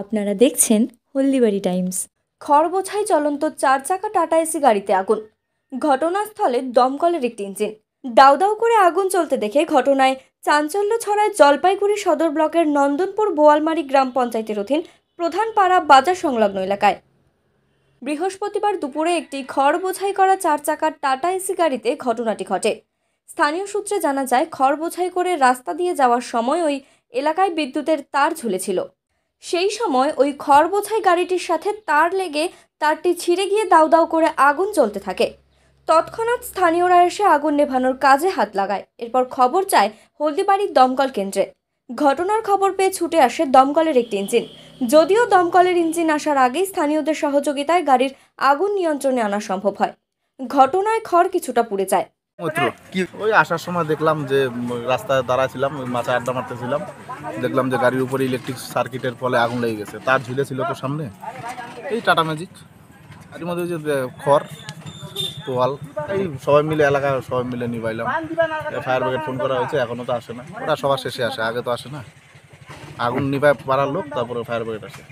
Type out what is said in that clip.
আপনারা দেখছেন হলদিবাড়ি টাইমস। খড় বোঝাই চলন্ত 4 চাকা টাটা এসি গাড়িতে আগুন। ঘটনাস্থলে দমকলের একটি ইঞ্জিন। দাউ দাউ করে আগুন চলতে দেখে ঘটনায় চাঞ্চল্য ছড়ায় জলপাইগুড়ি সদর ব্লকের নন্দনপুর বোয়ালমারি গ্রাম পঞ্চায়েতের অধীন প্রধান পাড়া বাজার সংলগ্ন এলাকায়। বৃহস্পতিবার দুপুরে একটি খড় বোঝাই করা 4 চাকার টাটা এসি গাড়িতে ঘটনাটি ঘটে। স্থানীয় সূত্রে জানা যায়, খড় বোঝাই করে রাস্তা দিয়ে যাওয়ার সময় ওই এলাকায় বিদ্যুতের তার ঝুলেছিল। সেই সময় ওই খড় বোঝাই গাড়িটির সাথে তার লেগে তারটি ছিঁড়ে গিয়ে দাউ দাউ করে আগুন জ্বলতে থাকে। তৎক্ষণাৎ স্থানীয়রা এসে আগুন নেভানোর কাজে হাত লাগায়। এরপর খবর চায় হলদিবাড়ির দমকল কেন্দ্রে। ঘটনার খবর পেয়ে ছুটে আসে দমকলের একটি ইঞ্জিন। যদিও দমকলের ইঞ্জিন আসার আগেই স্থানীয়দের সহযোগিতায় গাড়ির আগুন নিয়ন্ত্রণে আনা সম্ভব হয়। ঘটনায় খড় কিছুটা পুড়ে যায়। ওই আসার সময় দেখলাম যে রাস্তায় দাঁড়াছিলাম, ওই মাচা আড্ডা মারতেছিলাম, দেখলাম যে গাড়ির উপরে ইলেকট্রিক সার্কিটের ফলে আগুন লেগে গেছে। তার ঝুলেছিল তো সামনে, এই টাটা ম্যাজিক, এর মধ্যে যে খড় পোয়াল, এই সবাই মিলে এলাকার সবাই মিলে নিভাইলাম। ফায়ার ব্রিগেড ফোন করা হয়েছে, এখনও তো আসে না। ওরা সবার শেষে আসে, আগে তো আসে না। আগুন নিভায় পাড়ার লোক, তারপরে ফায়ার ব্রিগেড আসে।